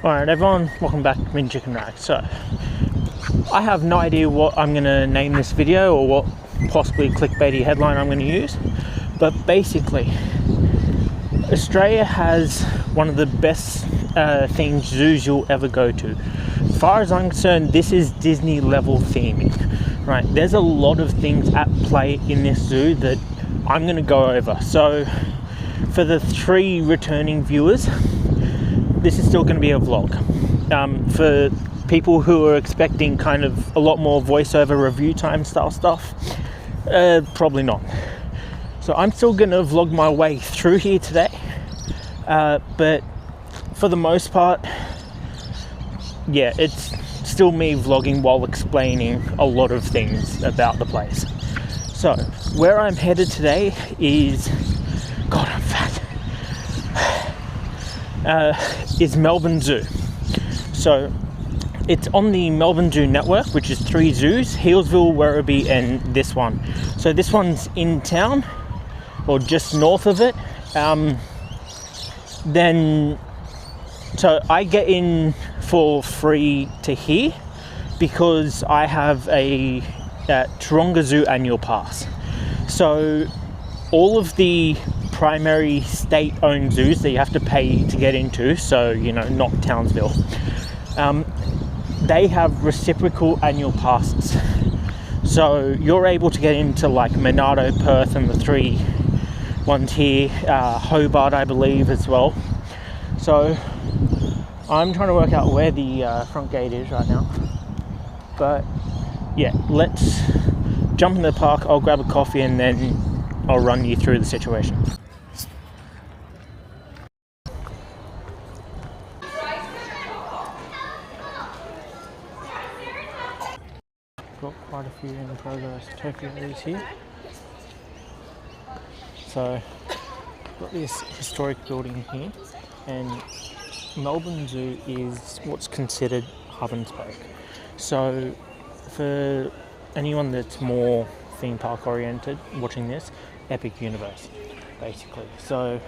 Alright everyone, welcome back to Min Chicken Rag. So, I have no idea what I'm going to name this video or what possibly clickbaity headline I'm going to use, but basically, Australia has one of the best themed zoos you'll ever go to. As far as I'm concerned, this is Disney level theming, right? There's a lot of things at play in this zoo that I'm going to go over. So, for the 3 returning viewers, this is still going to be a vlog. For people who are expecting kind of a lot more voiceover review time style stuff, probably not. So I'm still going to vlog my way through here today, but for the most part, yeah, it's still me vlogging while explaining a lot of things about the place. So where I'm headed today is, God, I'm fat. Is Melbourne Zoo. So it's on the Melbourne Zoo network, which is 3 zoos: Healesville, Werribee and this one. So this one's in town or just north of it. So I get in for free to here because I have a Taronga Zoo annual pass. So all of the primary state-owned zoos that you have to pay to get into, so not Townsville, they have reciprocal annual passes. So you're able to get into like Monado, Perth and the 3 ones here, Hobart I believe as well. So I'm trying to work out where the front gate is right now, but yeah, let's jump in the park. I'll grab a coffee and then I'll run you through the situation. Got quite a few in progress topiaries here. So, got this historic building here, and Melbourne Zoo is what's considered hub and spoke. So, for anyone that's more theme park oriented watching this, Epic Universe, basically. So,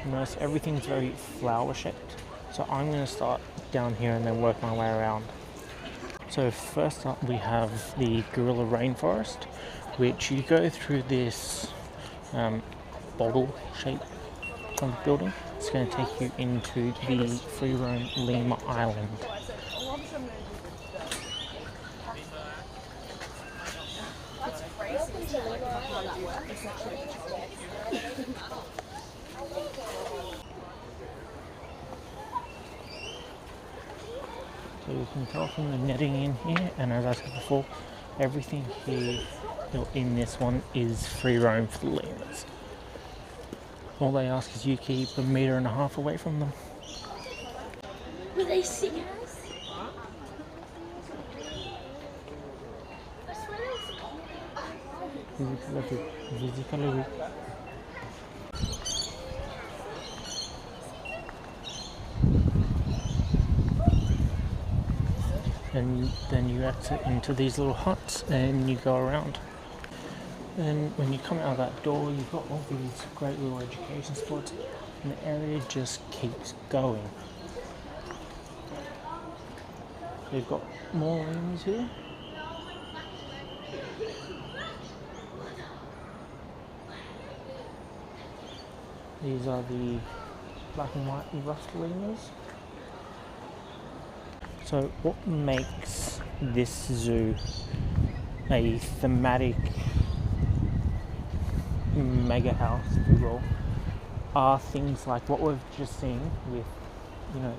notice everything's very flower shaped. So I'm going to start down here and then work my way around. So first up we have the Gorilla Rainforest, which you go through this bottle shape of the building. It's going to take you into the free roam Lima Island. So you can tell from the netting in here, and as I said before, everything here in this one is free roam for the lemurs. All they ask is you keep 1.5 meters away from them. Will they see us? Physically. And then you exit into these little huts and you go around. And when you come out of that door, you've got all these great little education spots, and the area just keeps going. We've got more lemurs here. These are the black and white ruffed lemurs. So what makes this zoo a thematic mega house, if you will, are things like what we've just seen with,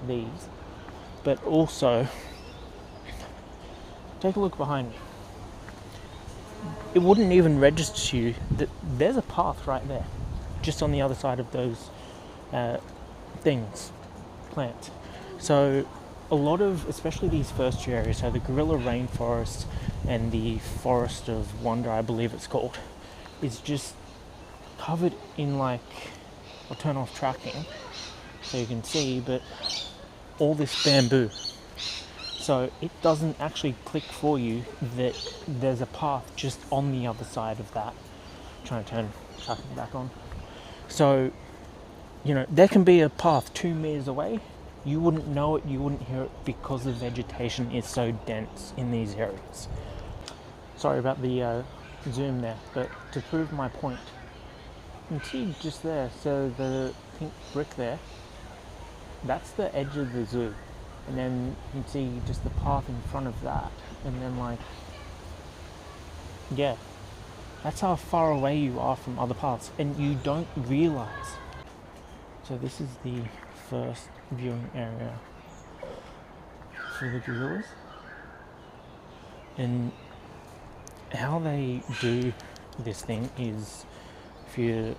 these, but also, take a look behind me. It wouldn't even register to you that there's a path right there, just on the other side of those plants. So a lot of, especially these first 2 areas, so the Gorilla Rainforest and the Forest of Wonder, I believe it's called, is just covered in I'll turn off tracking so you can see, but all this bamboo. So it doesn't actually click for you that there's a path just on the other side of that. I'm trying to turn tracking back on. So, there can be a path 2 meters away you wouldn't know it, you wouldn't hear it, because the vegetation is so dense in these areas. Sorry about the zoom there, but to prove my point, you can see just there, so the pink brick there, that's the edge of the zoo. And then you can see just the path in front of that. And then like, yeah, that's how far away you are from other paths. And you don't realize. So this is the first viewing area for the gorillas. And how they do this thing is, if you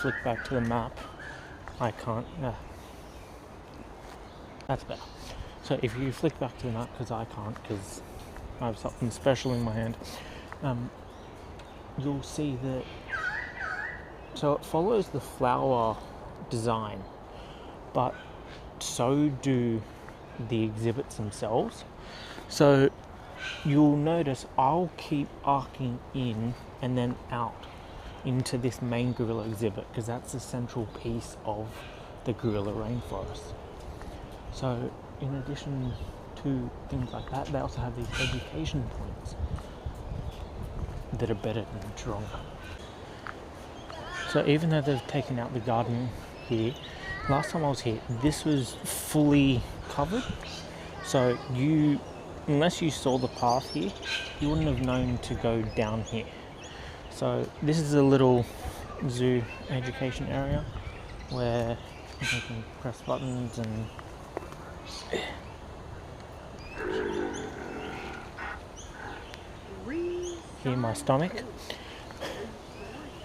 flick back to the map, I can't, that's better. So if you flick back to the map, because I can't, because I have something special in my hand, you'll see that, so it follows the flower design, but so do the exhibits themselves. So you'll notice I'll keep arcing in and then out into this main gorilla exhibit, because that's the central piece of the gorilla rainforest. So in addition to things like that, they also have these education points that are better than Toronto. So even though they've taken out the garden here, last time I was here, this was fully covered. So you, unless you saw the path here, you wouldn't have known to go down here. So this is a little zoo education area where you can press buttons and hear my stomach.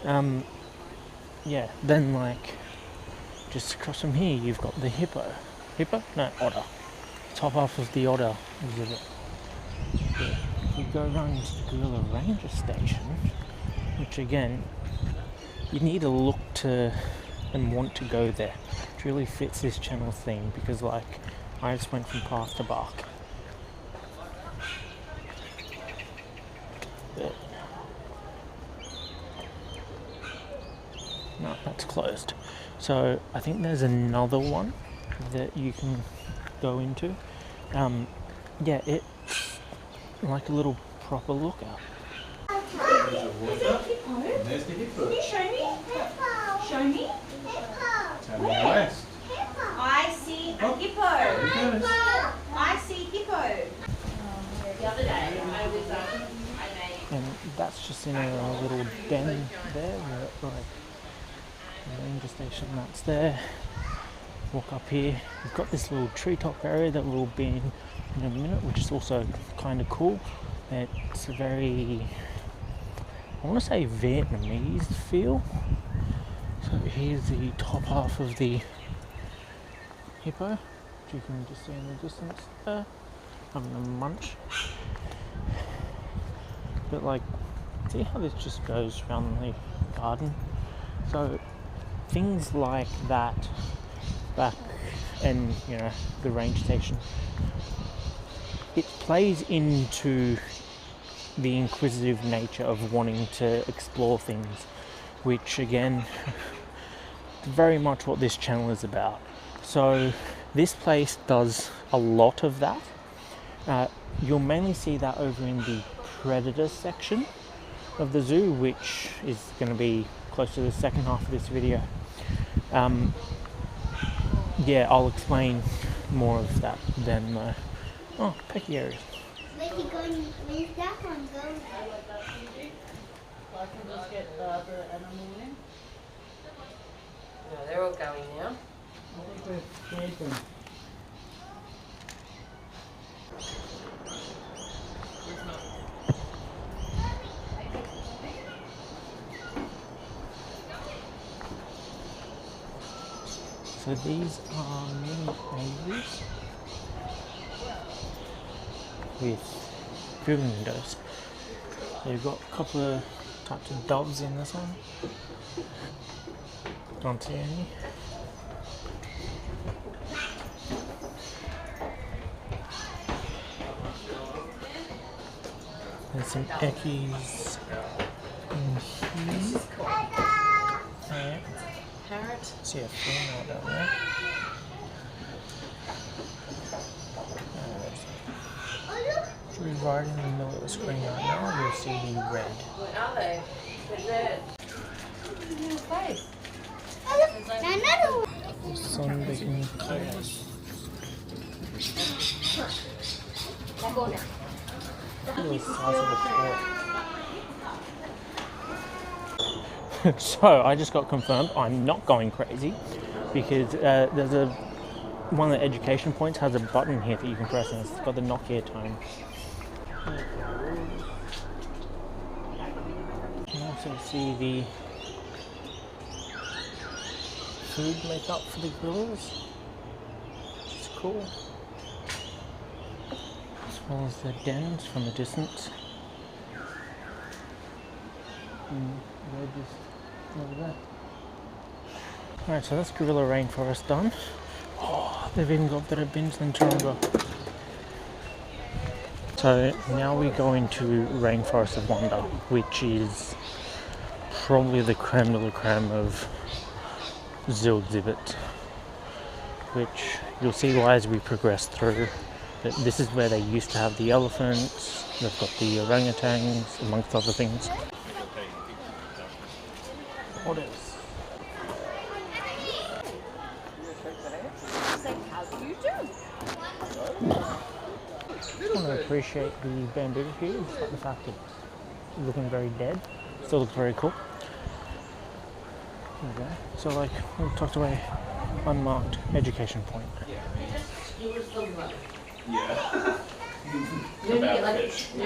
Yeah, then like just across from here you've got the hippo. No, otter. Top half of the otter exhibit. But if you go around to the gorilla ranger station, which again, you need to look to and want to go there. It really fits this channel's theme, because like I just went from path to bark. But no, that's closed. So I think there's another one that you can go into. Yeah, it's like a little proper lookout. There's the hippo. Can you show me? Show me. Turn west. I see a hippo. I see hippo. The other day I was I made. And that's just in a little den there, where like the ranger station, that's there. Walk up here, we've got this little treetop area that we'll be in a minute, which is also kind of cool. It's a very, I want to say Vietnamese feel. So here's the top half of the hippo, which you can just see in the distance there, having a munch. But like, see how this just goes around the garden? So things like that back, and you know, the range station, it plays into the inquisitive nature of wanting to explore things, which again, very much what this channel is about. So this place does a lot of that. You'll mainly see that over in the predator section of the zoo, which is going to be close to the second half of this video. Yeah, I'll explain more of that then. Oh, pecky areas. Where's that one going? I can just get the other animal in. No, they're all going now. I think we've fed them. So these are mini aviaries with viewing windows. So you've got a couple of types of doves in this one. Can't see any. There's some eckies in here. Yeah. Parrot. See a female down there. right in the middle of the screen right now, you'll see red. What are they? They're red. Another one. The sun beginning to close. Look at the size of the toy. So I just got confirmed I'm not going crazy because there's one of the education points has a button here that you can press and it's got the Nokia tone. You can also see the food make up for the grillers, which is cool. As well as the dens from a distance. And they're just over there. Alright, so that's Gorilla Rainforest done. Oh, they've even got better bins than Taronga. So now we go into Rainforest of Wonder, which is probably the creme de la creme of zoo exhibits, which you'll see why as we progress through. But this is where they used to have the elephants, they've got the orangutans, amongst other things. What else? I want to appreciate the bamboo here, despite the fact that it's looking very dead. Still looks very cool. There we go. So like, we tucked away, unmarked education point. Yeah. You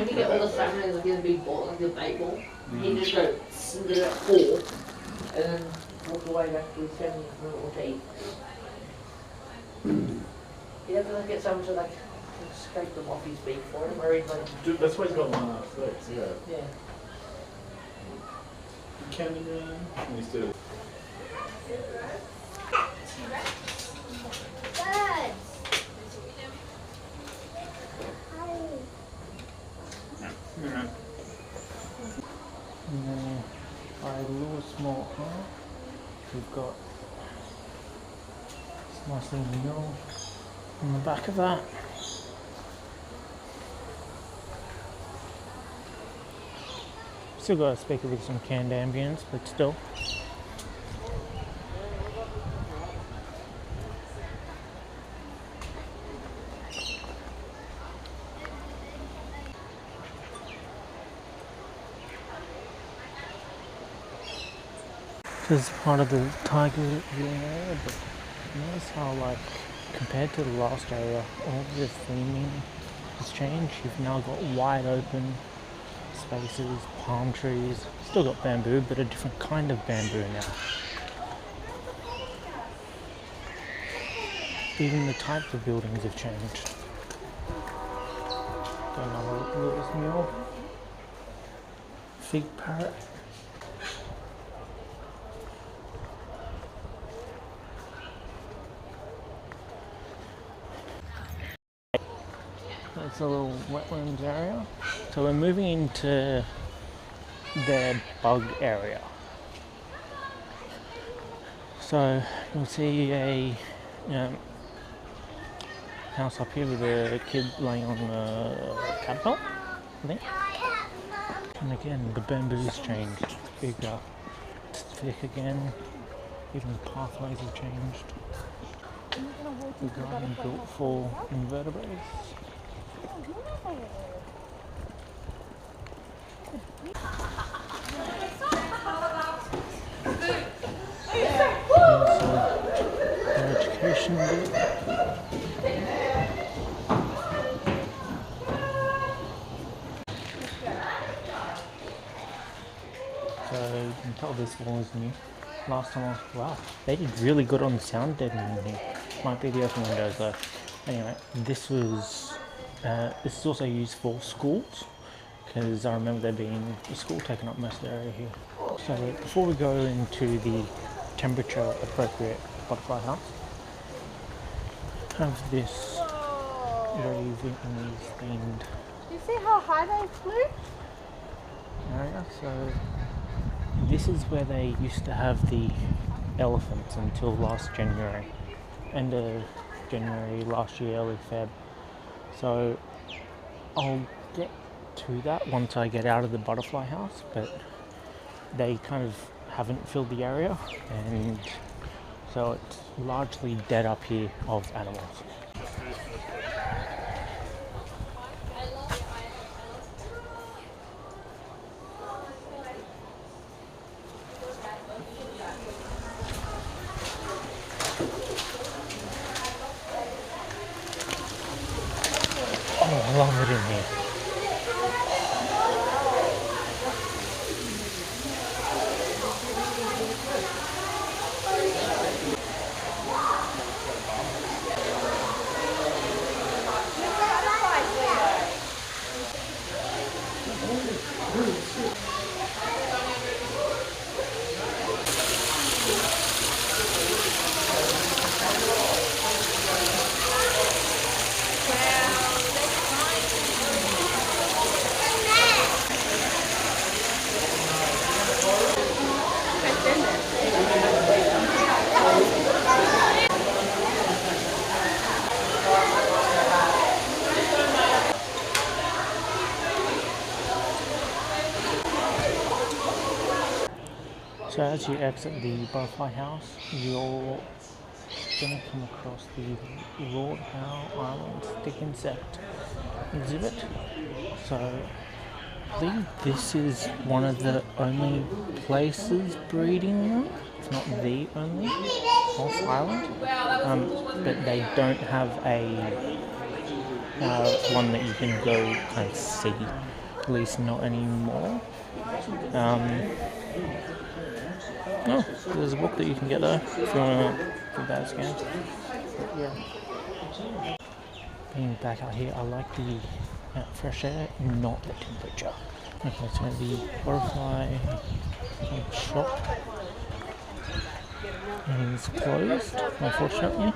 get all the salmon like in a big bowl, like a bait ball. You just go send it at 4 and then walk away back with 7 minutes to eat. You have to like, get someone to like scrape them off his beak for him, or he'd like. Dude, that's why he's got long ass legs, yeah. Yeah. Candyman. Instead of Birds. And then our little small hut, we've got this nice little mill on the back of that. Still got a speaker with some canned ambience, but still. This is part of the tiger viewing area, but notice how, like, compared to the last area, all of the theming has changed. You've now got wide open spaces, palm trees, still got bamboo, but a different kind of bamboo now. Even the types of buildings have changed. Got another little mule, fig parrot. That's a little wetlands area. So we're moving into their bug area. So you'll see a house up here with a kid laying on a caterpillar, I think. And again, the bamboo's changed. It's bigger, it's thick again. Even the pathways have changed. The garden built for invertebrates. Their education bit. So you can tell this wall is new. Last time wow, they did really good on the sound deadening in here. Might be the open windows though. Anyway, this is also used for schools, because I remember there being a school taking up most of the area here. So before we go into the temperature appropriate butterfly house, have this very Vietnamese themed Do you see how high they flew? area. So this is where they used to have the elephants until last January, end of January last year, early Feb. So I'll get to that once I get out of the butterfly house, but they kind of haven't filled the area, and so it's largely dead up here of animals. Oh, I love it in here. So as you exit the butterfly house, you're going to come across the Lord Howe Island stick insect exhibit. So I believe this is one of the only places breeding them, if not the only, off island. But they don't have a one that you can go kind of see, at least not anymore. Oh, there's a book that you can get there if you want to give that a scan. But yeah. Being back out here, I like the fresh air, not the temperature. Okay, so the butterfly shop is closed, unfortunately.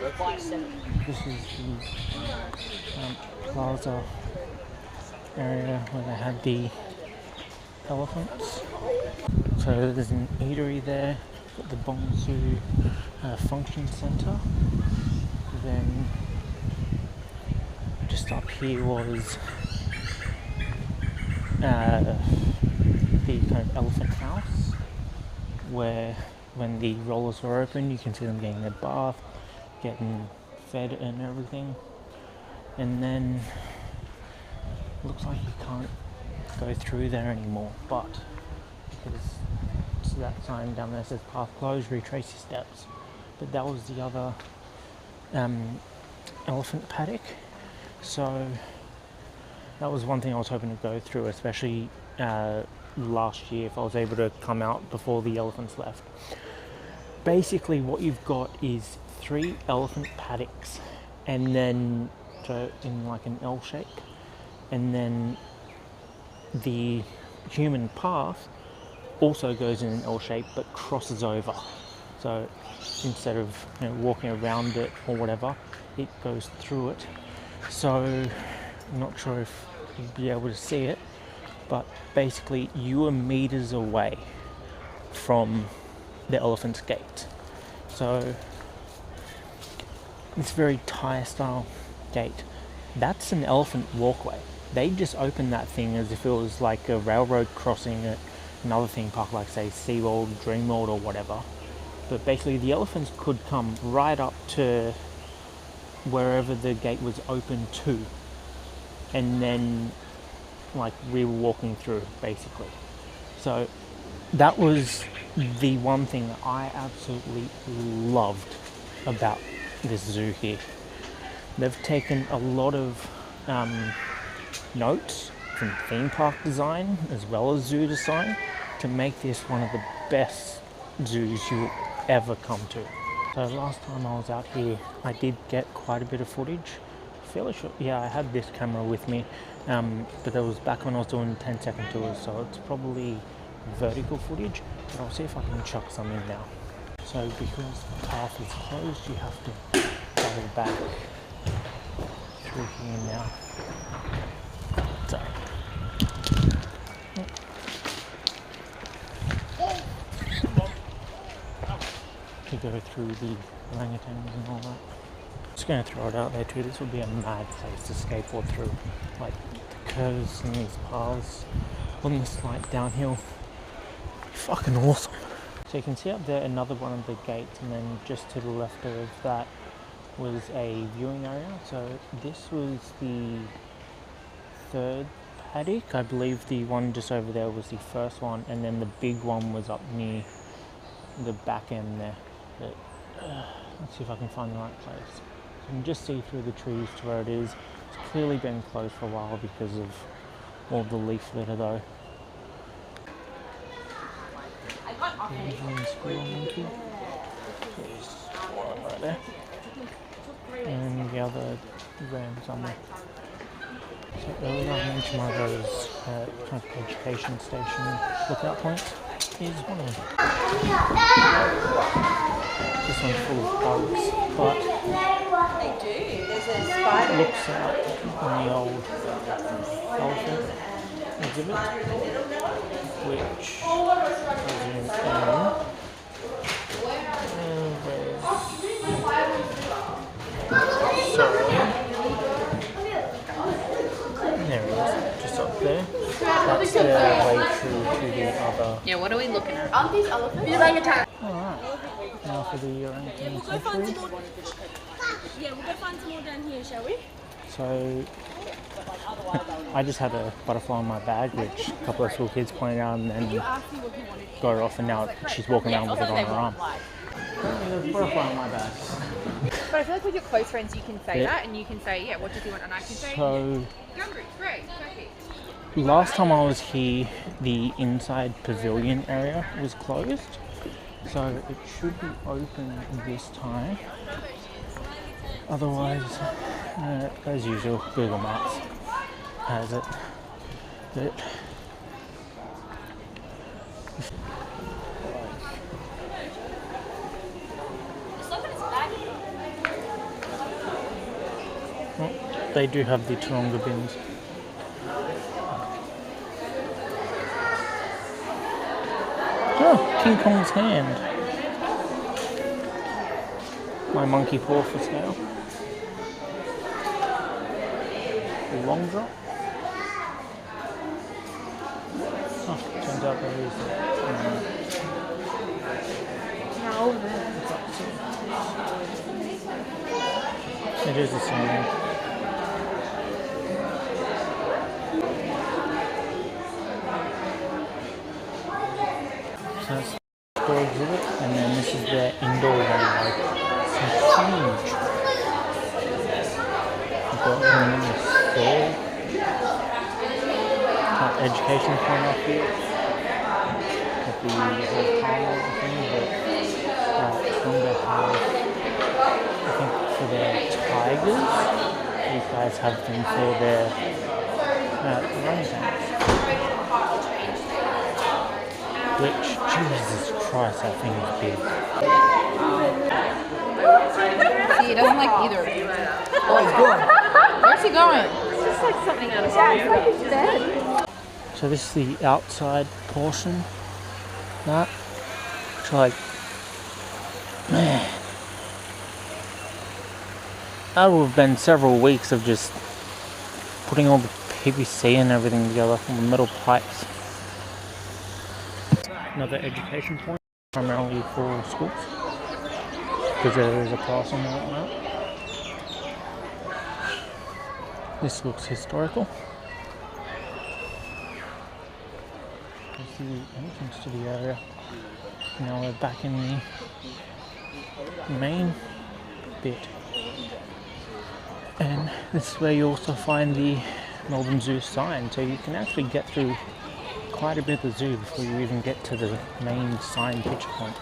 This is the plaza area where they had the elephants. So there's an eatery there, got the Bongsu function centre. Then just up here was the kind of elephant house, where when the rollers were open you can see them getting their bath, getting fed and everything. And then looks like you can't go through there anymore, but because that sign down there says path closed, retrace your steps. But that was the other elephant paddock, so that was one thing I was hoping to go through, especially last year, if I was able to come out before the elephants left. Basically what you've got is 3 elephant paddocks, and then so in like an L shape, and then the human path also goes in an L shape but crosses over. So instead of walking around it or whatever, it goes through it. So I'm not sure if you'd be able to see it, but basically you are meters away from the elephant's gate. So it's very Thai style gate. That's an elephant walkway. They just opened that thing as if it was like a railroad crossing at another theme park, like say SeaWorld, Dreamworld or whatever. But basically the elephants could come right up to wherever the gate was open to, and then like we were walking through basically. So that was the one thing that I absolutely loved about this zoo here. They've taken a lot of notes from theme park design as well as zoo design to make this one of the best zoos you'll ever come to. So last time I was out here, I did get quite a bit of footage. Fairly sure, yeah, I had this camera with me, but that was back when I was doing 10-second tours, so it's probably vertical footage, but I'll see if I can chuck some in now. So because the path is closed, you have to go back through here now. So to go through the orangutans and all that. Just going to throw it out there too, this would be a mad place to skateboard through. Like, the curves and these paths on the slight downhill. Fucking awesome. So you can see up there another one of the gates, and then just to the left of that was a viewing area. So this was the third paddock. I believe the one just over there was the first one, and then the big one was up near the back end there. But, let's see if I can find the right place. So you can just see through the trees to where it is. It's clearly been closed for a while because of all the leaf litter though. There's one right there. And the other ran somewhere. So earlier I mentioned one of those kind of education station lookout points. Here's one of them. This one's full of bugs, but They do. There's a spider. it looks out on the old elephant exhibit, which is in there it is, just up there. That's the way through to the other. Yeah, what are we looking at? Aren't these elephants? Alright, now for the orangutan sanctuary. Yeah, we'll go find some more down here, shall we? So, I just had a butterfly in my bag, which a couple of school kids pointed out, and then got her off, and now she's walking around with it on her arm. There's a butterfly in my bag. But I feel like with your close friends you can say Yeah. that, and you can say, yeah, what did you want? And I can say, So, Gumroot, great, perfect. last time I was here, the inside pavilion area was closed, so it should be open this time. Otherwise, as usual, Google Maps has it. But well, they do have the Taronga bins. Oh, King Kong's hand. My monkey paw for sale. Long drop. Oh, turns out there is. It is the same. So that's the store exhibit, and then this is their indoor one. Like, it's huge. You've got education point off here at the whole parlour thing, but Tonga have, I think, for their tigers. These guys have them for their orangutans. Which, Jesus Christ, that thing is big. See, he doesn't like either of you. Oh, he's going. Where's he going? It's just like something out of school. So this is the outside portion. That, which, like, man, that would have been several weeks of just putting all the PVC and everything together from the metal pipes. Another education point, primarily for schools, because there is a class on there right now. This looks historical. There's the entrance to the area. Now we're back in the main bit. And this is where you also find the Melbourne Zoo sign, so you can actually get through quite a bit of the zoo before you even get to the main sign picture point.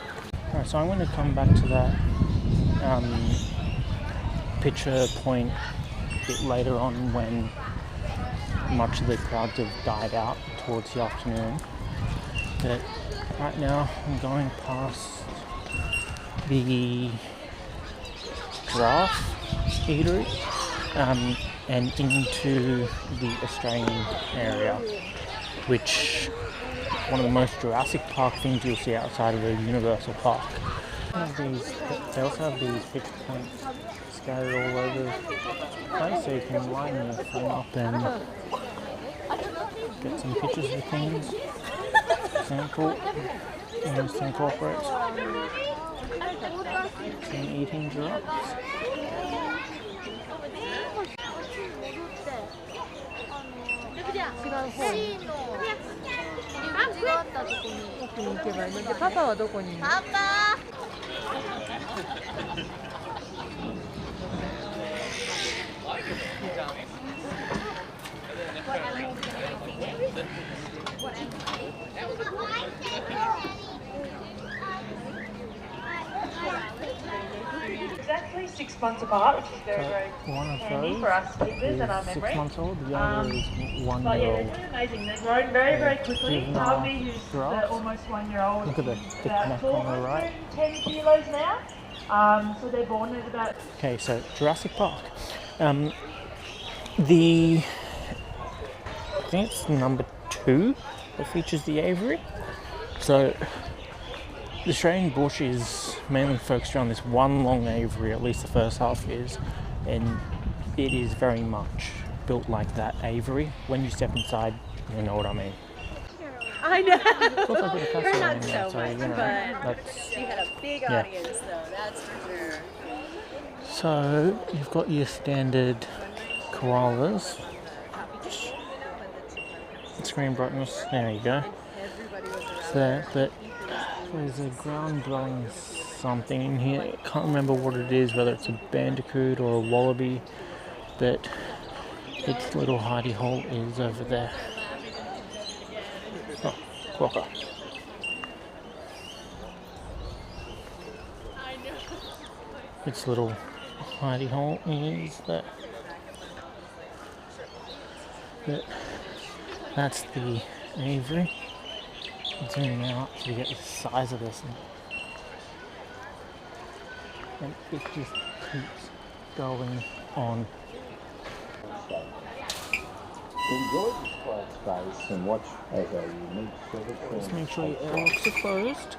Alright, so I'm going to come back to that picture point a bit later on when much of the crowds have died out towards the afternoon. But right now I'm going past the giraffe eatery and into the Australian area, which one of the most Jurassic Park things you'll see outside of a Universal Park. They also have these picture points scattered all over the place, so you can line your phone up and get some pictures of things. Sample. And just incorporate some eating giraffes. 奥に行けばいいので、パパはどこにいるの？パパ。Exactly 6 months apart, which is very, very One of handy those for us keepers and our is 6 memory. months old, the other is 1 But year yeah, old. they're doing amazing. They're growing very, very quickly. Juvenile Harvey, who's the giraffes. almost 1 year old, Look at the is thick about neck on the right. 410 kilos now. So they're born at about... Okay, so Jurassic Park. I think it's number 2 that features the aviary. So the Australian bush is mainly focused around this one long aviary, at least the first half is, and it is very much built like that aviary. When you step inside, you know what I mean. I know. Looks like a We're castle not in so there, much, you know, but that's, we had a big yeah. audience, though, that's for sure. So you've got your standard koalas. Screen brightness, there you go. So, but there's a ground dwelling something in here. I can't remember what it is, whether it's a bandicoot or a wallaby, but its little hidey hole is over there. Oh, quokka. Its little hidey hole is there. But that's the aviary. Zooming out to get the size of this thing. And it just keeps going on. Enjoy this quiet space and watch as a unique sort of Just make sure your airlocks are closed.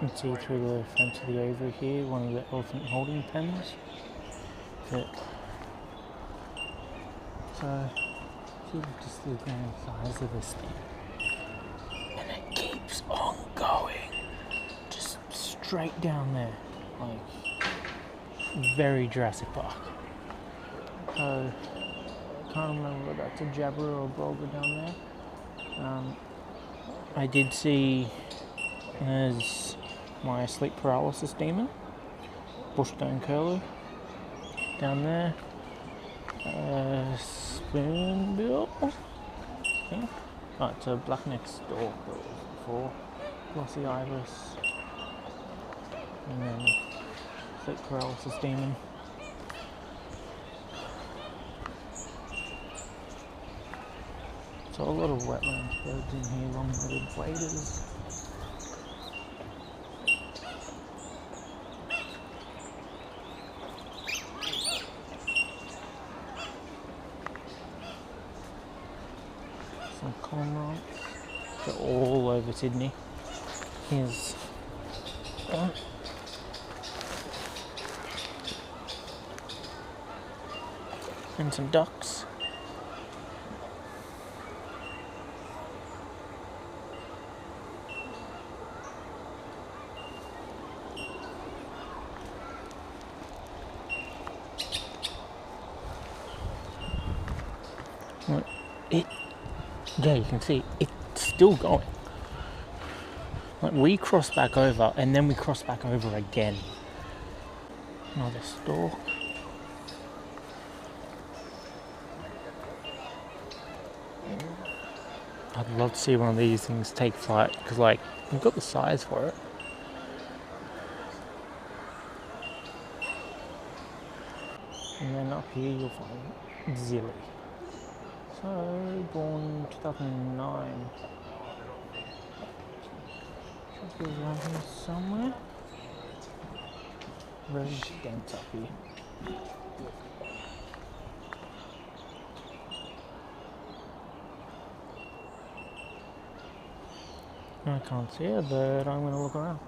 You can see through the fence of the aviary here, one of the elephant holding pens. So see just the grand size of this thing. And it keeps on going. Just straight down there. Like very Jurassic Park. So I can't remember whether that's a jabber or a bulger down there. I did see there's my sleep paralysis demon, bushstone curlew, down there, spoonbill, I think. Oh, it's a black-necked stork that was before, glossy ibis, and then sleep paralysis demon. So a lot of wetlands birds in here, long-legged waders. Some cormorants. They're all over Sydney. Here's one. And some ducks. Yeah, you can see it's still going. Like we cross back over and then we cross back over again. Another stork. I'd love to see one of these things take flight because, like, we've got the size for it. And then up here you'll find Zilly. So, born 2009. Should be around here somewhere. Very dense up here. I can't see it, but I'm going to look around.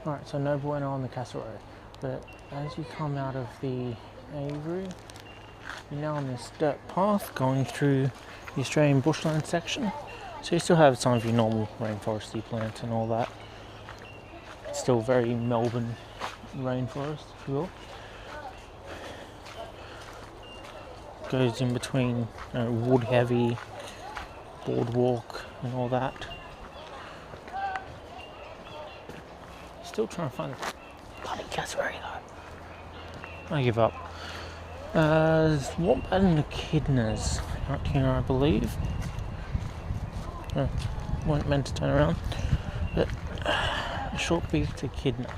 Alright, so no bueno on the Castle Road, but as you come out of the aviary, you're now on this dirt path going through the Australian bushland section. So you still have some of your normal rainforesty plants and all that. It's still very Melbourne rainforest, if you will. Goes in between wood heavy, boardwalk and all that. Still trying to find the bloody cassowary though. I give up. There's wombat and echidnas out here, I believe. Weren't meant to turn around, but a short-beaked echidna.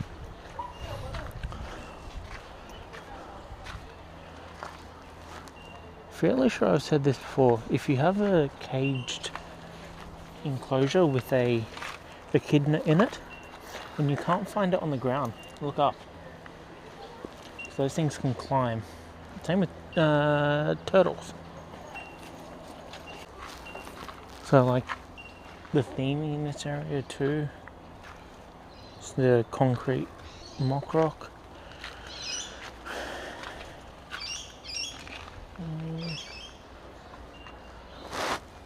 Fairly sure I've said this before. If you have a caged enclosure with a echidna in it, and you can't find it on the ground, look up. So those things can climb. Same with turtles. So like the theme in this area too, it's the concrete mock rock.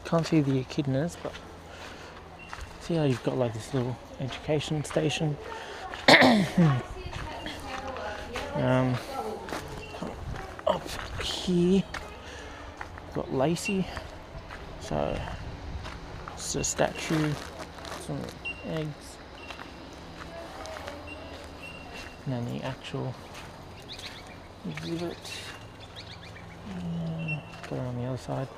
Can't see the echidnas, but see how you've got like this little education station. Up here, got Lacey, so it's a statue, some eggs, and then the actual exhibit. Put it on the other side.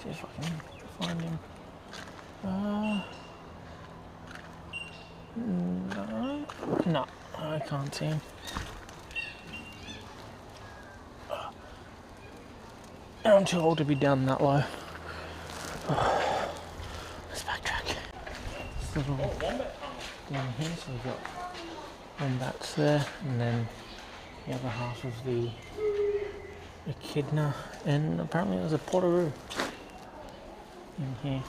See if I can find him. No, I can't see him. I'm too old to be down that low. Let's backtrack. This little down here, so we've got wombats there, and then the other half of the echidna, and apparently there's a portaroo in here.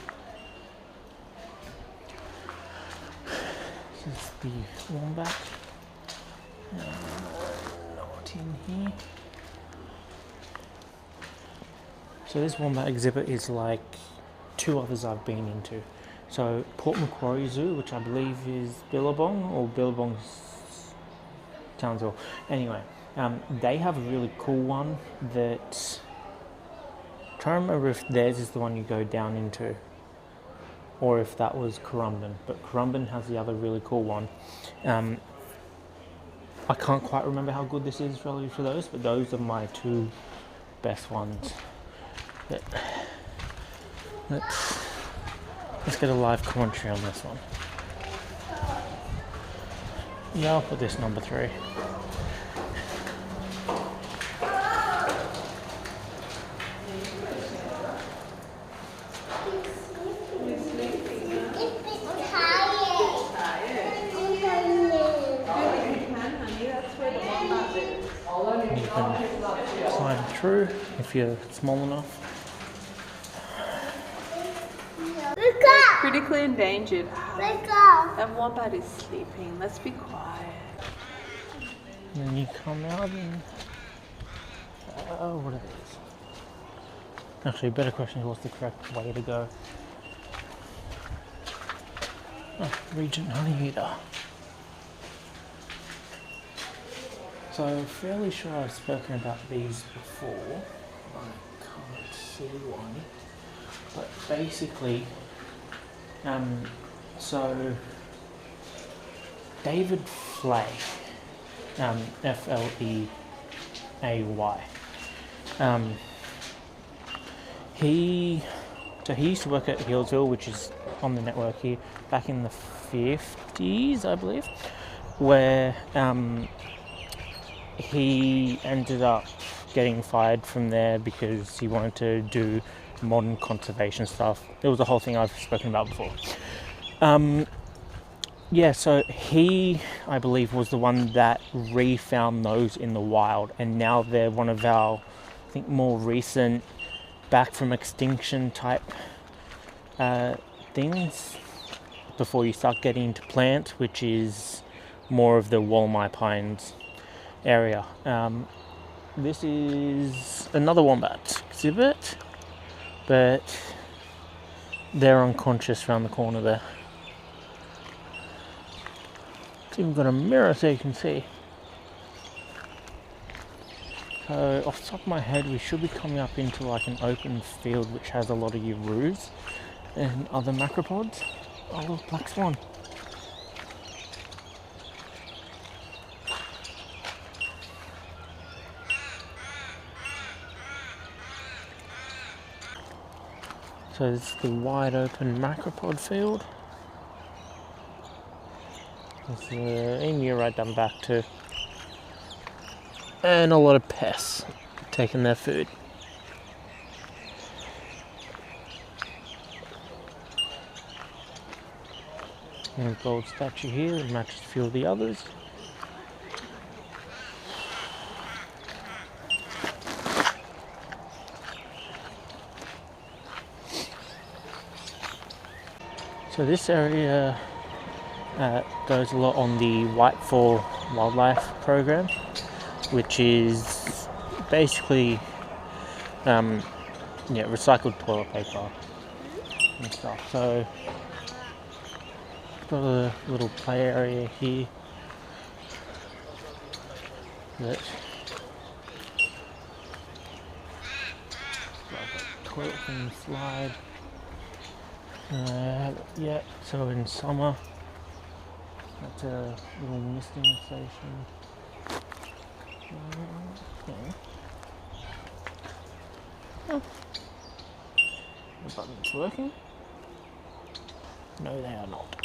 This is the wombat. Not in here. So this wombat exhibit is like two others I've been into. So Port Macquarie Zoo, which I believe is Billabong, or Billabong's Townsville. Anyway, they have a really cool one that, I'm trying to remember if theirs is the one you go down into, or if that was Currumbin, but Currumbin has the other really cool one. I can't quite remember how good this is relative to those, but those are my two best ones. But let's get a live commentary on this one. Yeah, I'll put this number 3. You can climb through if you're small enough. Critically endangered. That wombat is sleeping. Let's be quiet. And then you come out and what are these? Actually, better question is what's the correct way to go? Oh, Regent Honeyeater. So fairly sure I've spoken about these before. I can't see one, but basically, so David Flay, F-L-E-A-Y. He used to work at Hillsville, which is on the network here, back in the 50s, I believe, where he ended up getting fired from there because he wanted to do modern conservation stuff. It was a whole thing I've spoken about before. Yeah, so he, I believe, was the one that re-found those in the wild, and now they're one of our, I think, more recent back from extinction type things before you start getting into plant, which is more of the Walmai Pines area. This is another wombat exhibit, but they're unconscious around the corner there. It's even got a mirror so you can see. So off the top of my head, we should be coming up into like an open field which has a lot of urus and other macropods. Oh, look, black swan. So this is the wide open macropod field. There's an emu right down the back too. And a lot of pests taking their food. And a gold statue here that matches a few of the others. So this area goes a lot on the Whitefall Wildlife Program, which is basically recycled toilet paper and stuff. So got a little play area here that toilet thing slide. Yeah, so in summer that's a little misting station. Oh. The button's working. No, they are not.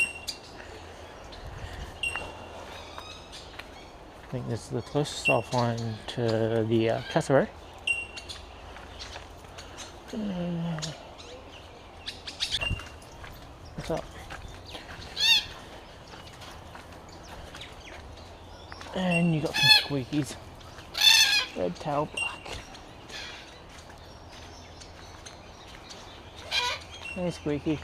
I think this is the closest I'll find to the cassowary. What's up? And you got some squeakies. Red tail black. Hey, Squeaky.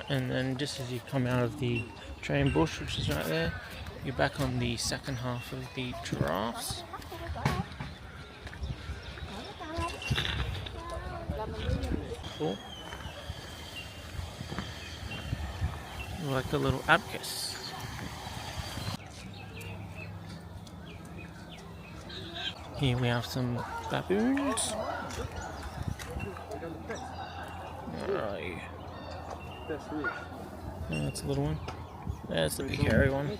And then just as you come out of the train bush, which is right there, you're back on the second half of the giraffes. Cool. Like a little abacus. Here we have some baboons. Where are you? That's a little one. There's the big hairy one.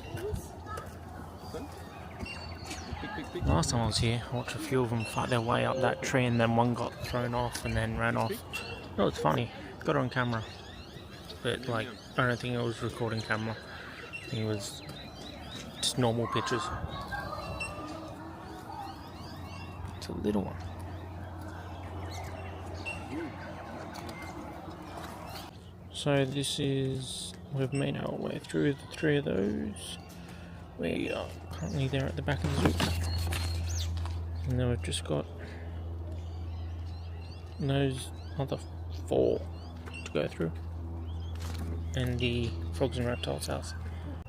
Last time I was here, I watched a few of them fight their way up that tree, and then one got thrown off and then ran off. No, it's funny. Got it on camera, but like I don't think it was recording camera. I think it was just normal pictures. It's a little one. So this is, we've made our way through the three of those. We are currently there at the back of the zoo. And then we've just got those other 4 to go through. And the frogs and reptiles house.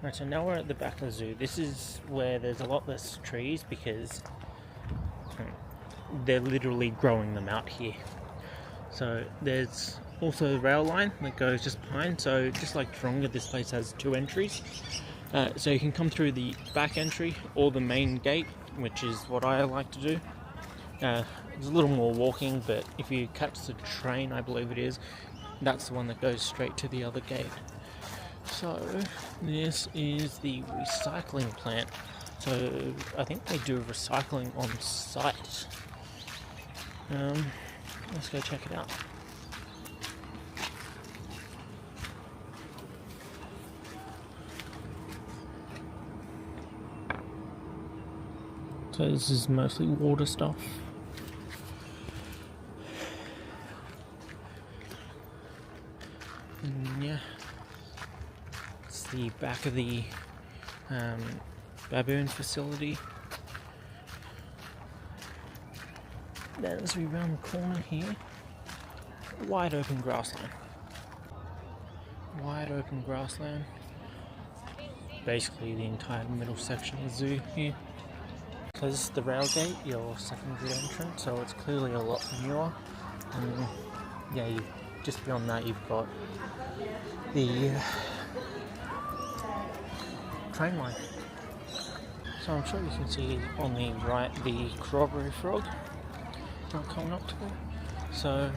Right, so now we're at the back of the zoo. This is where there's a lot less trees because they're literally growing them out here. So there's also the rail line that goes just behind. So just like Taronga, this place has 2 entries. So you can come through the back entry or the main gate, which is what I like to do. There's a little more walking, but if you catch the train, I believe it is, that's the one that goes straight to the other gate. So this is the recycling plant. So I think they do recycling on site. Let's go check it out. So this is mostly water stuff. And yeah, it's the back of the baboon facility. Then as we round the corner here, wide open grassland. Wide open grassland. Basically the entire middle section of the zoo here. So this is the rail gate, your secondary entrance, so it's clearly a lot newer. And yeah, just beyond that you've got the train line. So I'm sure you can see on the right the corroboree frog not coming up to it. So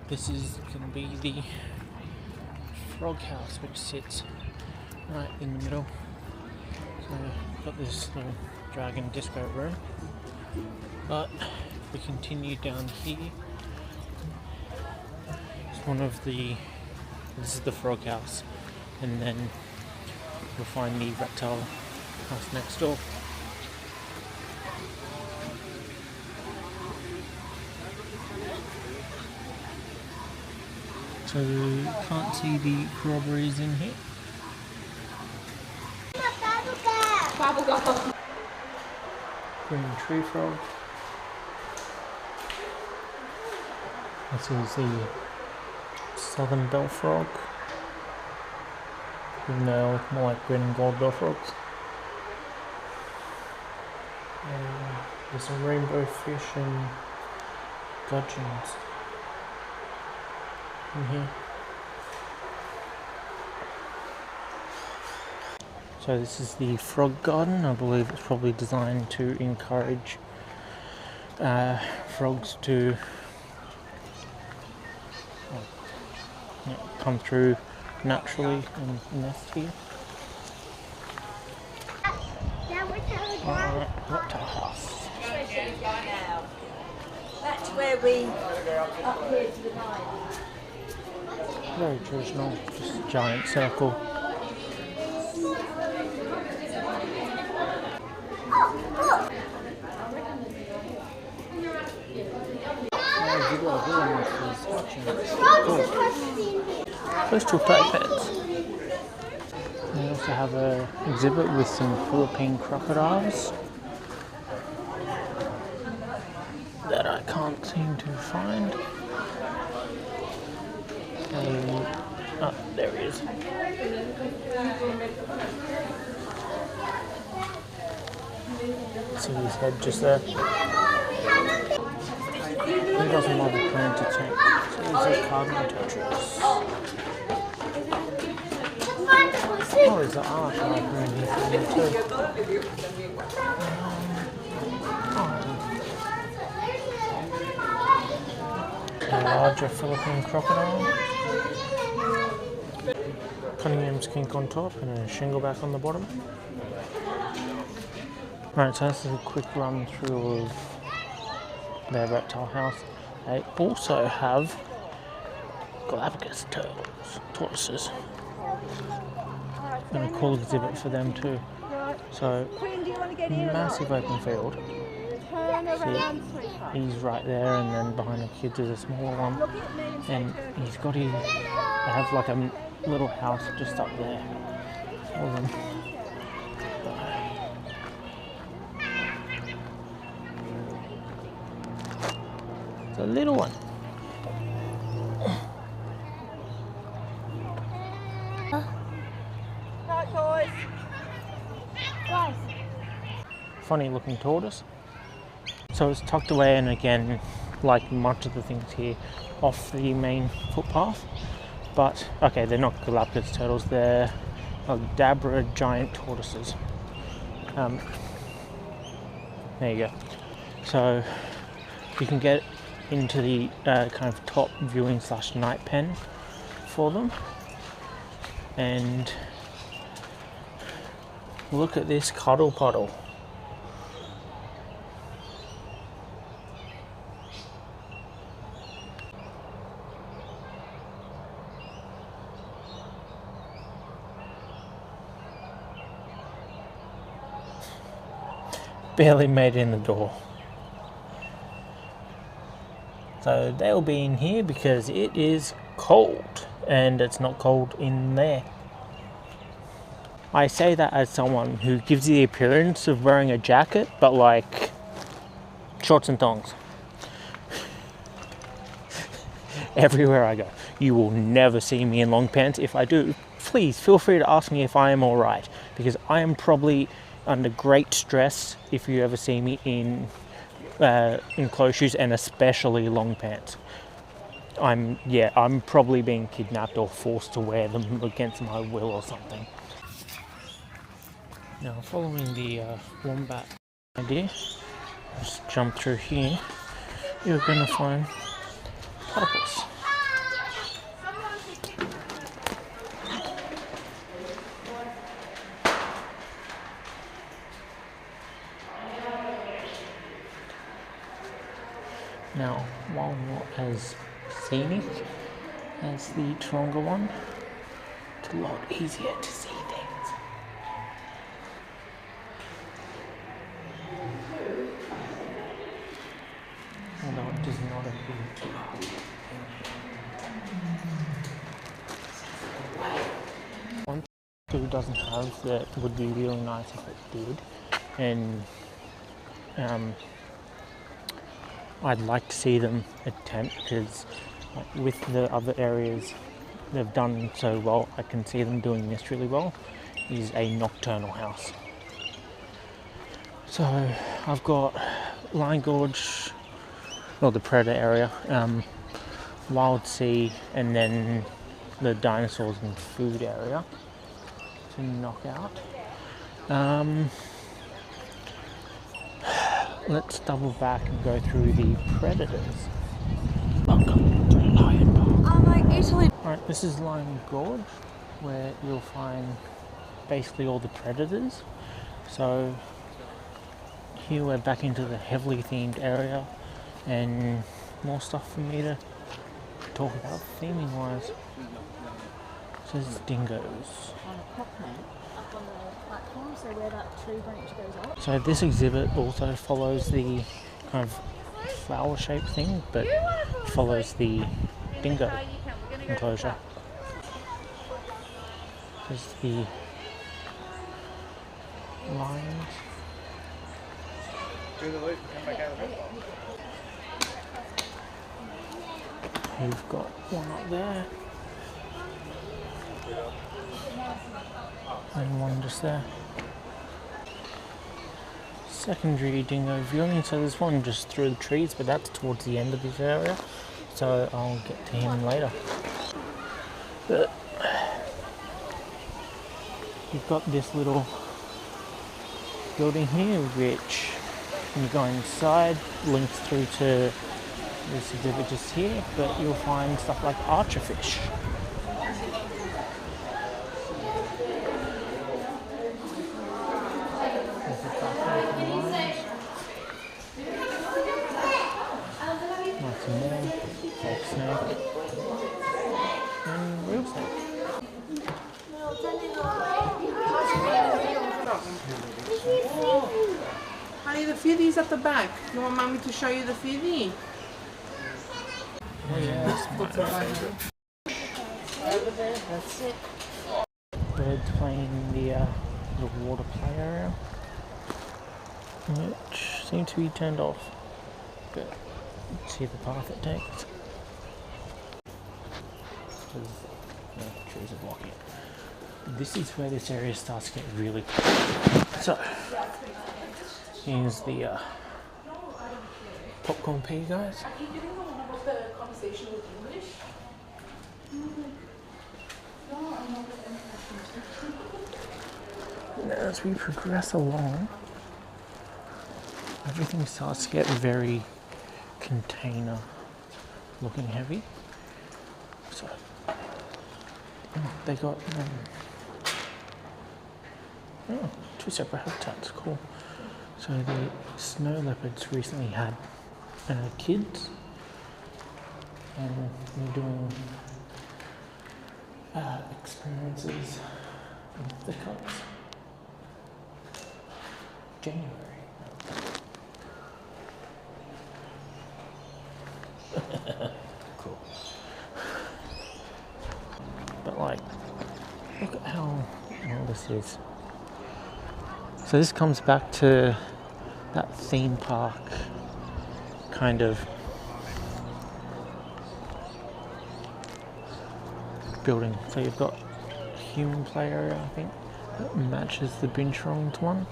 this is going to be the frog house, which sits right in the middle. So we've got this little dragon disco room, but if we continue down here, it's this is the frog house, and then you'll find the reptile house next door. So you can't see the corroborees in here. Green tree frog. This is the southern bell frog. Even though they look more like green and gold bell frogs. And there's some rainbow fish and gudgeons in here. So this is the frog garden. I believe it's probably designed to encourage frogs to come through naturally and nest here. Alright, reptile house. That's where we up here to the right. Very traditional, just a giant circle. Those two play pets. We also have an exhibit with some Philippine crocodiles that I can't seem to find. Oh, there he is. See his head just there. He doesn't want the plan to change. So there's a cardinal Tetris. Oh, there's an archive room here for me too. A larger Philippine crocodile. Cunningham's skink on top and a shingleback on the bottom. Right, so this is a quick run through of their reptile house. They also have Galapagos tortoises. And a cool exhibit for them too. So, massive open field. See, he's right there, and then behind the kids is a smaller one. And he's got they have like a little house just up there for them. It's a little one. Funny looking tortoise. So it's tucked away, and again, like much of the things here, off the main footpath. But okay, they're not Galapagos turtles, they're Dabra giant tortoises. There you go. So you can get into the kind of top viewing / night pen for them. And look at this cuddle puddle. Barely made it in the door. So they'll be in here because it is cold, and it's not cold in there. I say that as someone who gives you the appearance of wearing a jacket, but like shorts and thongs. Everywhere I go. You will never see me in long pants. If I do, please feel free to ask me if I am alright, because I am probably under great stress if you ever see me in closed shoes, and especially long pants. I'm probably being kidnapped or forced to wear them against my will or something. Now, following the wombat idea, just jump through here, you're going to find platypus. Now, while not as scenic as the Taronga one, it's a lot easier to see things. Although it does not appear. One who doesn't have that would be really nice if it did, and I'd like to see them attempt, because with the other areas they've done so well, I can see them doing this really well, is a nocturnal house. So I've got Lion Gorge, well, the predator area, Wild Sea, and then the dinosaurs and food area to knock out. Let's double back and go through the predators. Welcome to Lion Park. I'm like Italy. Alright, this is Lion Gorge, where you'll find basically all the predators. So here we're back into the heavily themed area, and more stuff for me to talk about theming wise. So this is dingoes. So where that tree branch goes up. So this exhibit also follows the kind of flower shaped thing, but follows the dingo enclosure. There's the lions. You've got one up there. And one just there. Secondary dingo viewing, so there's one just through the trees, but that's towards the end of this area, so I'll get to him later. But you've got this little building here, which when you go inside links through to this exhibit just here, but you'll find stuff like archerfish. Honey, the fiddy's at the back. You want mommy to show you the fiddy? Oh yes, Over there, that's it. birds playing in the water play area, which seem to be turned off, but let's see the path it takes. Trees are blocking it. This is where this area starts to get really cool. So here's the popcorn pea, guys. Are you doing the conversation with English? And as we progress along, everything starts to get very container looking heavy. So they got two separate habitats. Cool. So the snow leopards recently had kids, and we're doing experiences with the cubs. January. Cool. But like, look at how well this is. So this comes back to that theme park kind of building. So you've got a human play area, I think, that matches the Binchrongs one.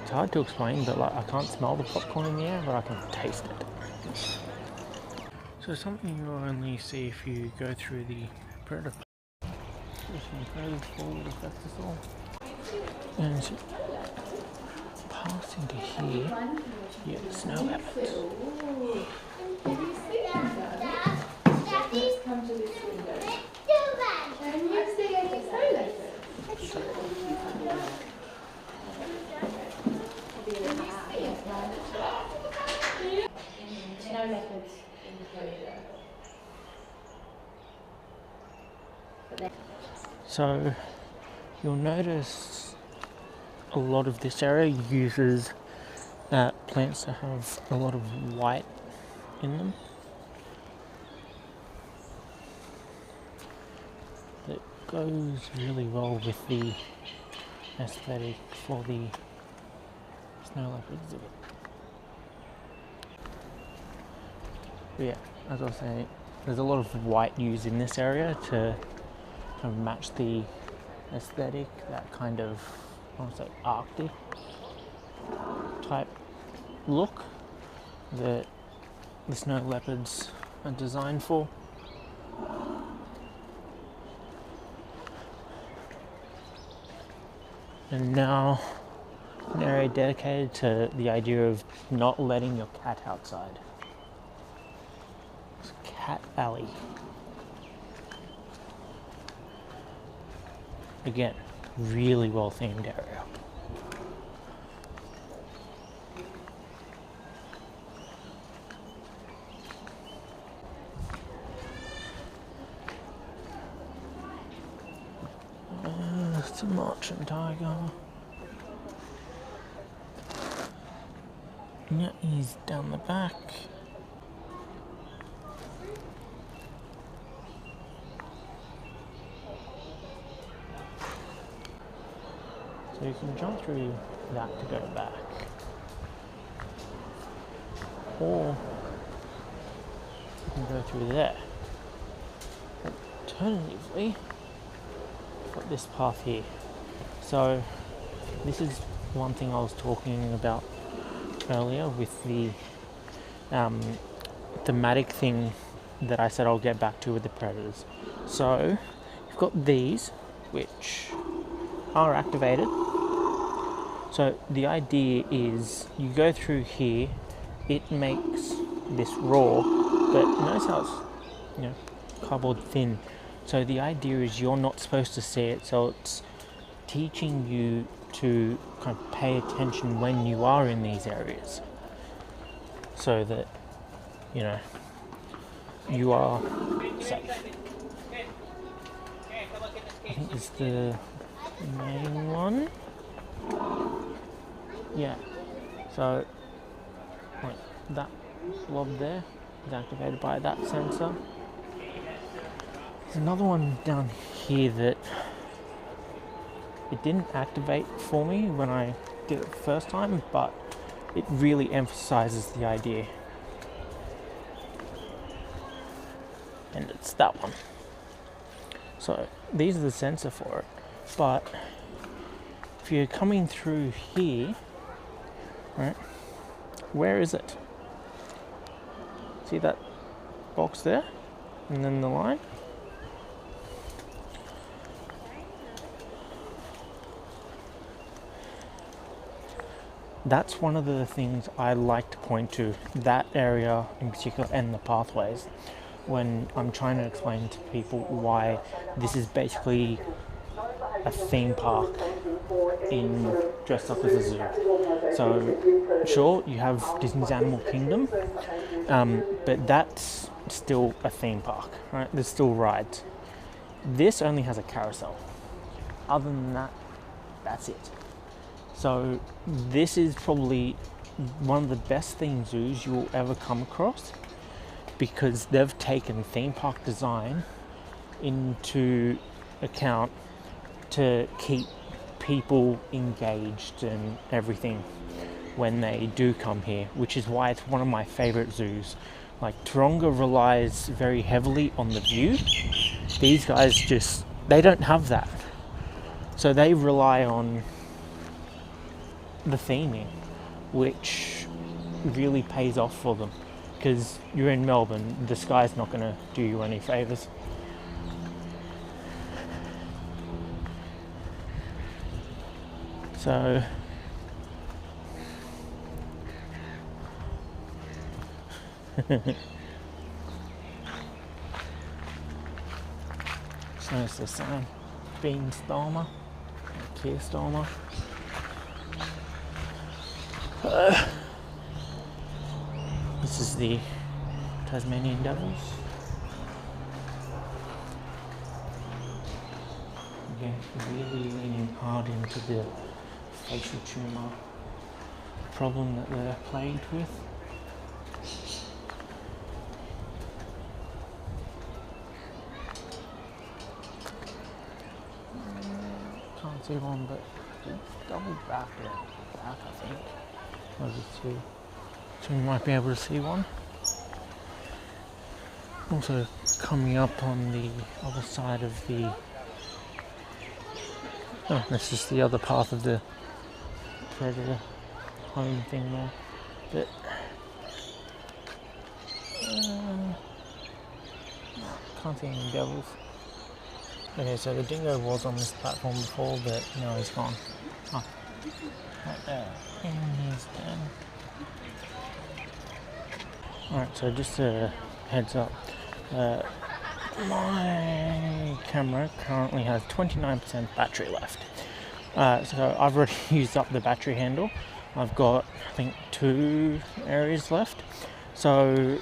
It's hard to explain, but like I can't smell the popcorn in the air, but I can taste it. So something you'll only see if you go through the predator. There's some predators fall with that's all. And passing to here, you have snow leopards. So you'll notice a lot of this area uses plants that have a lot of white in them. That goes really well with the aesthetic for the snow leopard exhibit. But yeah, as I was saying, there's a lot of white used in this area to kind of match the aesthetic, that kind of, I want to say, Arctic type look that the snow leopards are designed for. And now an area dedicated to the idea of not letting your cat outside. It's Cat Alley. Again, really well themed area. It's a marching tiger. Yeah, he's down the back. So you can jump through that to go back. Or you can go through there. Alternatively, I've got this path here. So this is one thing I was talking about earlier with the thematic thing that I said I'll get back to with the predators. So you've got these which are activated. So the idea is you go through here, it makes this raw, but notice how it's cardboard thin. So the idea is you're not supposed to see it, so it's teaching you to kind of pay attention when you are in these areas, so that you are safe. I think it's the main one. Yeah. So like that blob there is activated by that sensor. There's another one down here that it didn't activate for me when I did it the first time, but it really emphasizes the idea. And it's that one. So these are the sensor for it. But if you're coming through here, right, where is it? See that box there? And then the line? That's one of the things I like to point to, that area in particular and the pathways, when I'm trying to explain to people why this is basically a theme park in dressed up as a zoo. So sure, you have Disney's Animal Kingdom, but that's still a theme park, right? There's still rides. This only has a carousel. Other than that, that's it. So this is probably one of the best themed zoos you'll ever come across, because they've taken theme park design into account to keep people engaged and everything when they do come here, which is why it's one of my favorite zoos. Like, Taronga relies very heavily on the view. These guys they don't have that. So they rely on the theming, which really pays off for them, because you're in Melbourne, the sky's not going to do you any favours. So so it's the same Beanstormer, Kearstormer. This is the Tasmanian Devils. Again, really leaning hard into the facial tumour problem that they're plagued with. Can't see one, but double back I think. Maybe two. So we might be able to see one. Also coming up on the other side of the... Oh, that's just the other path of the predator home thing there. But... can't see any devils. Okay, so the dingo was on this platform before, but now he's gone. Oh, right there. And he's dead. Alright, so just a heads up. My camera currently has 29% battery left. So I've already used up the battery handle. I've got, I think, 2 areas left. So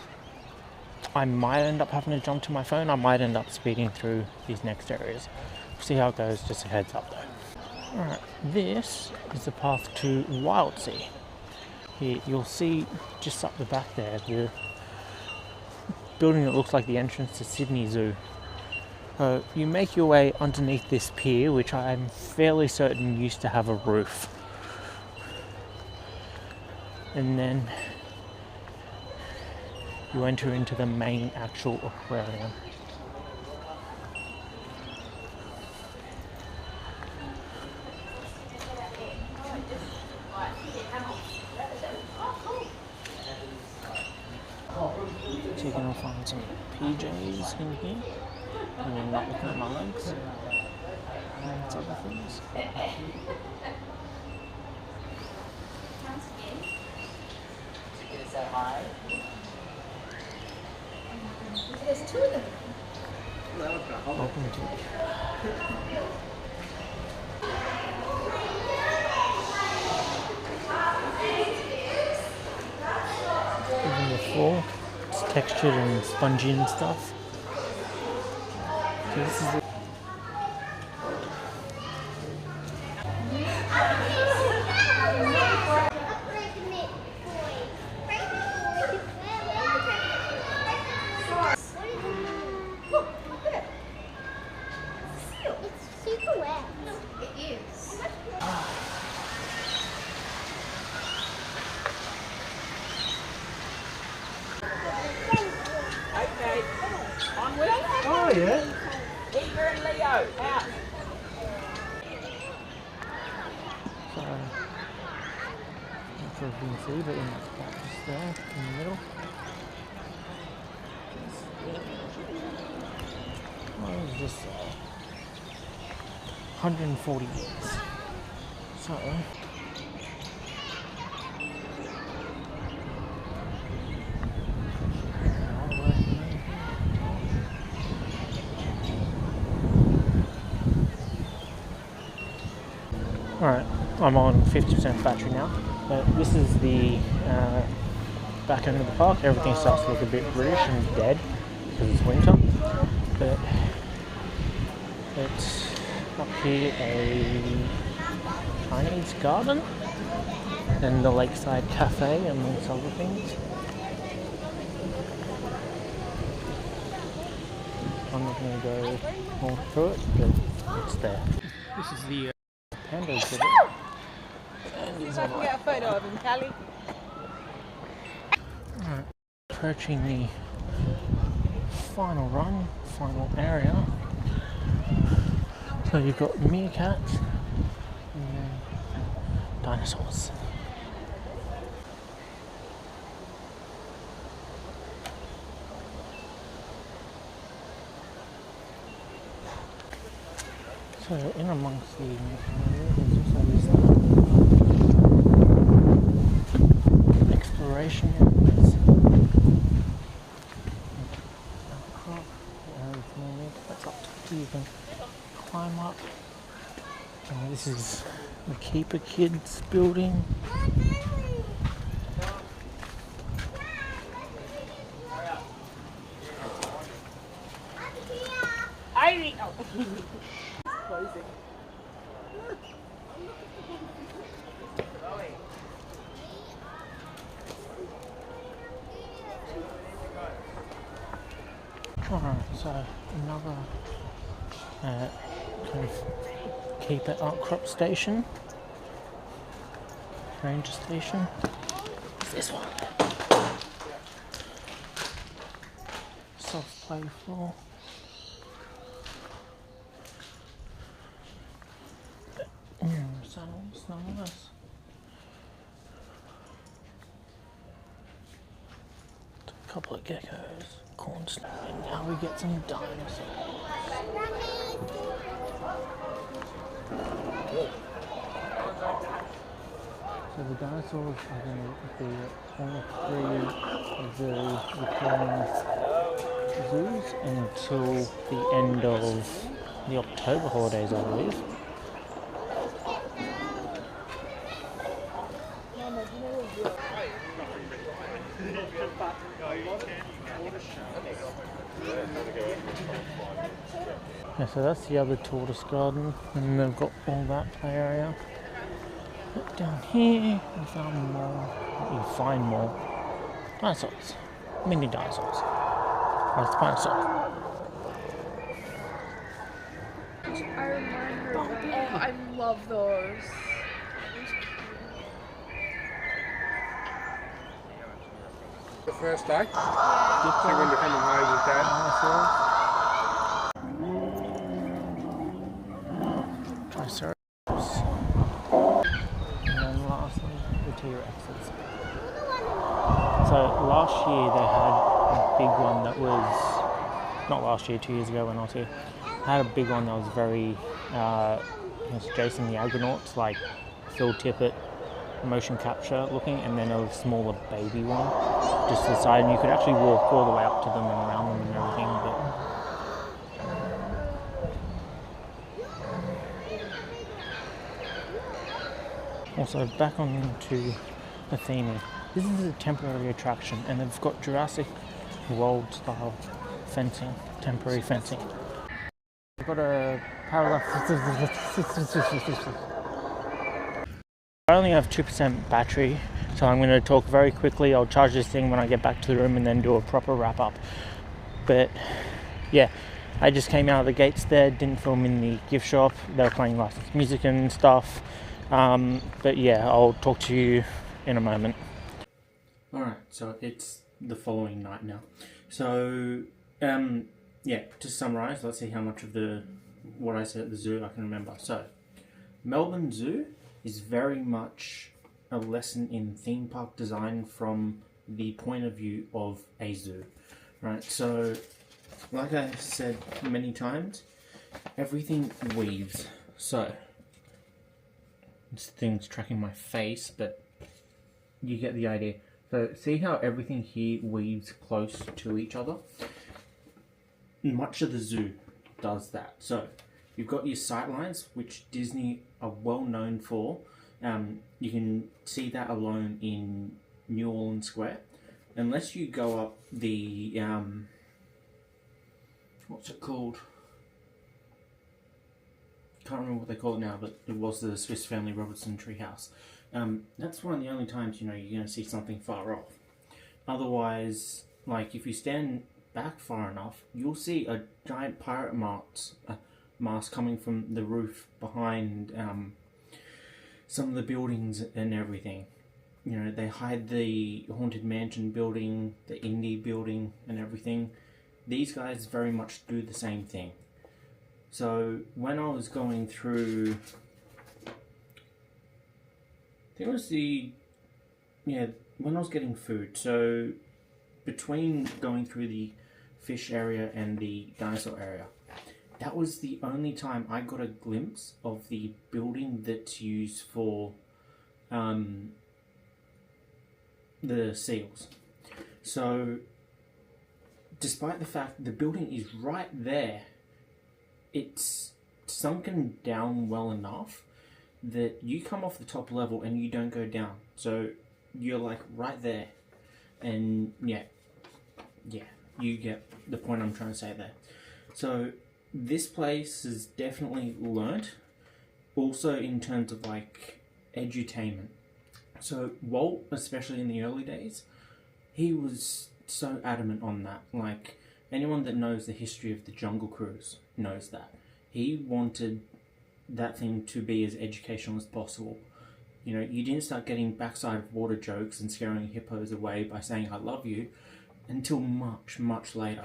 I might end up having to jump to my phone. I might end up speeding through these next areas. See how it goes, just a heads up though. Alright, this is the path to Wildsea. Here, you'll see just up the back there, the building that looks like the entrance to Sydney Zoo. You make your way underneath this pier, which I'm fairly certain used to have a roof. And then you enter into the main actual aquarium. So you're going to find some PJs in here. I mean, not looking at my legs. That's other things. There's 2 of them. Open to even the floor, it's textured and spongy and stuff. So this is the Oh yeah. Eager and Leo, out. so, not sure if you can see, but in that just there in the middle. What is this? 140 years. So I'm on 50% battery now, but this is the back end of the park. Everything starts to look a bit British and dead because it's winter, but it's up here a Chinese garden and the lakeside cafe amongst other things. I'm not going to go all through it, but it's there. This is the panda exhibit. So I can get a photo of him, Callie. Alright, approaching the final run, final area. So you've got meerkats and then dinosaurs. So in amongst the there's also these exploration areas. That's up to you can climb up. And this is the Keeper Kids building. Alright, so another kind of keeper outcrop station, ranger station. What's this one? Soft play floor. Saddles, nonetheless. A couple of geckos, corn snake, and now we get some dinosaurs. So the dinosaurs are going to be at all three of the recurring zoos until the end of the October holidays, I believe. Yeah, so that's the other tortoise garden, and they've got all that play area. But down here, we found more. You find more dinosaurs, mini dinosaurs. That's dinosaurs. I remember. Oh, I love those. The first day, so when they're coming home with Dad. Triceratops. And then lastly, the T-Rexes. So last year they had a big one that was, not last year, 2 years ago when I was here, had a big one that was very, it was Jason the Argonauts, like Phil Tippett, motion capture looking, and then a smaller baby one just to the side, and you could actually walk all the way up to them and around them and everything. But also back onto the theme. This is a temporary attraction, and they've got Jurassic World style fencing, temporary fencing. I've got a parallel. I only have 2% battery, so I'm going to talk very quickly. I'll charge this thing when I get back to the room and then do a proper wrap up. But yeah, I just came out of the gates there, didn't film in the gift shop. They were playing licensed music and stuff. But yeah, I'll talk to you in a moment. Alright, so it's the following night now. So, yeah, to summarise, let's see how much of what I said at the zoo I can remember. So, Melbourne Zoo is very much a lesson in theme park design from the point of view of a zoo, right? So, like I said many times, everything weaves. So, this thing's tracking my face, but you get the idea. So, see how everything here weaves close to each other? Much of the zoo does that. So, you've got your sightlines, which Disney are well known for You can see that alone in New Orleans Square. Unless you go up the, what's it called? Can't remember what they call it now, but it was the Swiss Family Robertson Treehouse. That's one of the only times, you're going to see something far off. Otherwise, like if you stand back far enough, you'll see a giant pirate mast coming from the roof behind some of the buildings and everything. They hide the Haunted Mansion building, the Indie building and everything. These guys very much do the same thing. So when I was going through, I think it was when I was getting food, so between going through the fish area and the dinosaur area, that was the only time I got a glimpse of the building that's used for the seals. So despite the fact the building is right there, it's sunken down well enough that you come off the top level and you don't go down. So you're like right there. And yeah, you get the point I'm trying to say there. So this place has definitely learnt, also in terms of like edutainment. So Walt, especially in the early days, he was so adamant on that. Like anyone that knows the history of the Jungle Cruise knows that. He wanted that thing to be as educational as possible. You didn't start getting backside of water jokes and scaring hippos away by saying I love you until much, much later.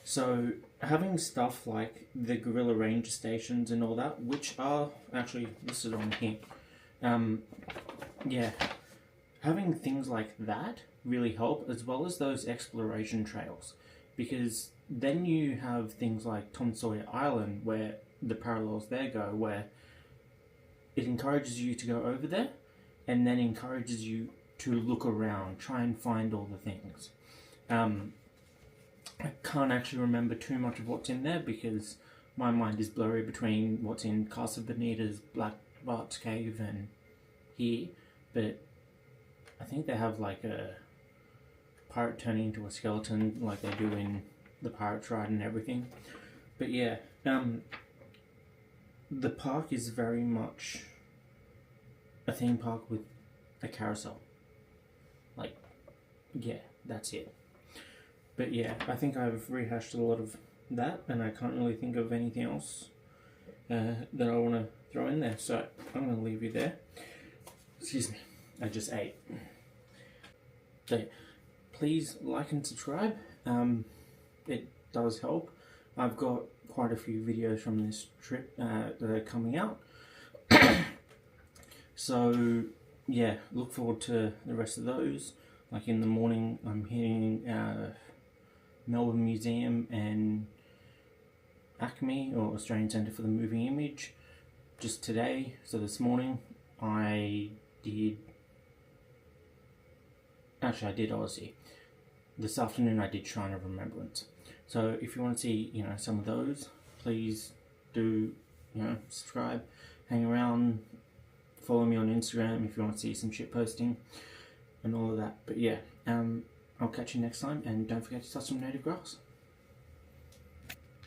So having stuff like the gorilla ranger stations and all that, which are actually listed on here, having things like that really help, as well as those exploration trails, because then you have things like Tom Sawyer Island, where the parallels there go, where it encourages you to go over there and then encourages you to look around, try and find all the things. I can't actually remember too much of what's in there because my mind is blurry between what's in Casa Bonita's Black Bart's Cave and here, but I think they have like a pirate turning into a skeleton like they do in the Pirate's Ride and everything. But yeah, the park is very much a theme park with a carousel. Like, yeah, that's it. But yeah, I think I've rehashed a lot of that, and I can't really think of anything else that I want to throw in there. So I'm going to leave you there. Excuse me, I just ate. So please like and subscribe. It does help. I've got quite a few videos from this trip that are coming out. So yeah, look forward to the rest of those. Like in the morning, I'm hitting Melbourne Museum and ACME, or Australian Centre for the Moving Image, just today. So this morning I did Odyssey. This afternoon I did Shrine of Remembrance. So if you want to see, some of those, please do, subscribe, hang around, follow me on Instagram if you want to see some shit posting and all of that. But yeah, I'll catch you next time, and don't forget to touch some native grass.